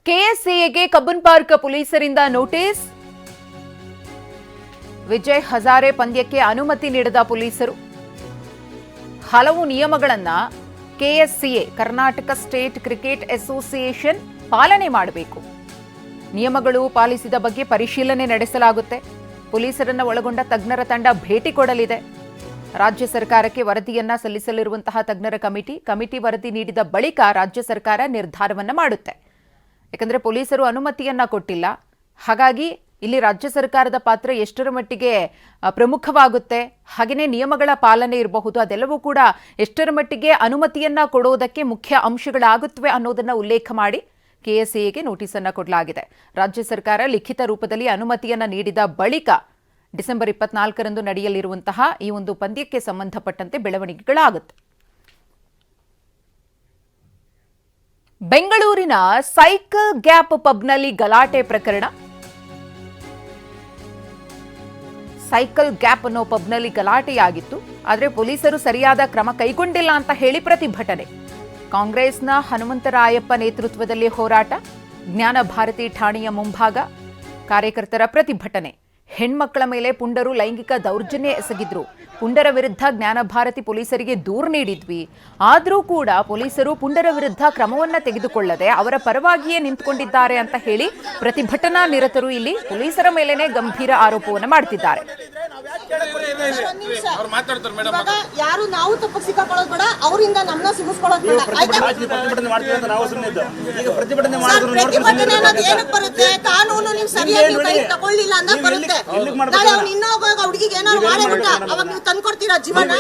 ಕೆಎಸ್ಸಿಎಗೆ Cubbon park ಪೊಲೀಸರಿಂದ notice. Vijay Hazare ಪಂದ್ಯಕ್ಕೆ ಅನುಮತಿ ನೀಡದ ಪೊಲೀಸರು ಹಲವು ನಿಯಮಗಳನ್ನ KSCA Karnataka state cricket association ಪಾಲನೆ ಮಾಡಬೇಕು. ನಿಯಮಗಳು ಪಾಲಿಸಿದ ಬಗ್ಗೆ ಪರಿಶೀಲನೆ ನಡೆಸಲಾಗುತ್ತೆ. ಪೊಲೀಸರನ್ನ ಒಳಗೊಂಡ ತಜ್ಞರ ತಂಡ ಭೇಟಿ ಕೊಡಲಿದೆ. ರಾಜ್ಯ ಸರ್ಕಾರಕ್ಕೆ ವರದಿಯನ್ನ ಸಲ್ಲಿಸಲಿರುವಂತಹ ತಜ್ಞರ ಕಮಿಟಿ ವರದಿ ನೀಡಿದ ಬಳಿಕ ರಾಜ್ಯ ಸರ್ಕಾರ ನಿರ್ಧಾರವನ್ನ ಮಾಡುತ್ತೆ. ಯಾಕಂದ್ರೆ ಪೊಲೀಸರು ಅನುಮತಿಯನ್ನ ಕೊಟ್ಟಿಲ್ಲ. ಹಾಗಾಗಿ ಇಲ್ಲಿ ರಾಜ್ಯ ಸರ್ಕಾರದ ಪಾತ್ರ ಎಷ್ಟರ ಮಟ್ಟಿಗೆ ಪ್ರಮುಖವಾಗುತ್ತೆ, ಹಾಗೆಯೇ ನಿಯಮಗಳ ಪಾಲನೆ ಇರಬಹುದು, ಅದೆಲ್ಲವೂ ಕೂಡ ಎಷ್ಟರ ಮಟ್ಟಿಗೆ ಅನುಮತಿಯನ್ನ ಕೊಡೋದಕ್ಕೆ ಮುಖ್ಯ ಅಂಶಗಳಾಗುತ್ತವೆ ಅನ್ನೋದನ್ನ ಉಲ್ಲೇಖ ಮಾಡಿ ಕೆಎಸ್ಸಿಎಗೆ ನೋಟಿಸ್ ಅನ್ನ ಕೊಡಲಾಗಿದೆ. ರಾಜ್ಯ ಸರ್ಕಾರ ಲಿಖಿತ ರೂಪದಲ್ಲಿ ಅನುಮತಿಯನ್ನ ನೀಡಿದ ಬಳಿಕ ಡಿಸೆಂಬರ್ 24ರಂದು ನಡೆಯಲಿರುವಂತಹ ಈ ಒಂದು ಪಂದ್ಯಕ್ಕೆ ಸಂಬಂಧಪಟ್ಟಂತೆ ಬೆಳವಣಿಗೆಗಳಾಗುತ್ತೆ. ಬೆಂಗಳೂರಿನ ಸೈಕಲ್ ಗ್ಯಾಪ್ ಪಬ್ನಲ್ಲಿ ಗಲಾಟೆ ಪ್ರಕರಣ. ಸೈಕಲ್ ಗ್ಯಾಪ್ ಅನ್ನೋ ಪಬ್ನಲ್ಲಿ ಗಲಾಟೆಯಾಗಿತ್ತು. ಆದರೆ ಪೊಲೀಸರು ಸರಿಯಾದ ಕ್ರಮ ಕೈಗೊಂಡಿಲ್ಲ ಅಂತ ಹೇಳಿ ಪ್ರತಿಭಟನೆ. ಕಾಂಗ್ರೆಸ್ನ ಹನುಮಂತರಾಯಪ್ಪ ನೇತೃತ್ವದಲ್ಲಿ ಹೋರಾಟ. ಜ್ಞಾನ ಭಾರತಿ ಠಾಣೆಯ ಮುಂಭಾಗ ಕಾರ್ಯಕರ್ತರ ಪ್ರತಿಭಟನೆ. ಹೆಣ್ಮಕ್ಕಳ ಮೇಲೆ ಪುಂಡರು ಲೈಂಗಿಕ ದೌರ್ಜನ್ಯ ಎಸಗಿದ್ರು. ಪುಂಡರ ವಿರುದ್ಧ ಜ್ಞಾನ ಭಾರತಿ ಪೊಲೀಸರಿಗೆ ದೂರು ನೀಡಿದ್ವಿ. ಆದರೂ ಕೂಡ ಪೊಲೀಸರು ಪುಂಡರ ವಿರುದ್ಧ ಕ್ರಮವನ್ನ ತೆಗೆದುಕೊಳ್ಳದೆ ಅವರ ಪರವಾಗಿಯೇ ನಿಂತುಕೊಂಡಿದ್ದಾರೆ ಅಂತ ಹೇಳಿ ಪ್ರತಿಭಟನಾ ನಿರತರು ಇಲ್ಲಿ ಪೊಲೀಸರ ಮೇಲೇನೆ ಗಂಭೀರ ಆರೋಪವನ್ನು ಮಾಡ್ತಿದ್ದಾರೆ. ಯಾರು ನಾವು ತಪ್ಪು ಸಿಕ್ಕಾಕೊಳ್ಳೋದು ಬೇಡ, ಅವರಿಂದ ನಮ್ಮನ್ನ ಸಿಗಿಸ್ಕೊಳ್ಳೋದು ಬೇಡ. ಪ್ರತಿಭಟನೆ ಅನ್ನೋದು ಏನಕ್ಕೆ ಬರುತ್ತೆ? ಕಾನೂನು ನೀವು ಸರಿಯಾಗಿ ಕೈ ತಗೊಳ್ಳಿಲ್ಲ ಅಂತ ಬರುತ್ತೆ. ನಾಳೆ ಅವ್ನು ಇನ್ನೊಬ್ಬ ಹುಡುಗಿಗೆ ಏನಾದ್ರು ಮಾಡೇ ಬಿಟ್ಟ, ಅವಾಗ ನೀವು ತಂದ್ಕೊಡ್ತೀರಾ ಜೀವನ?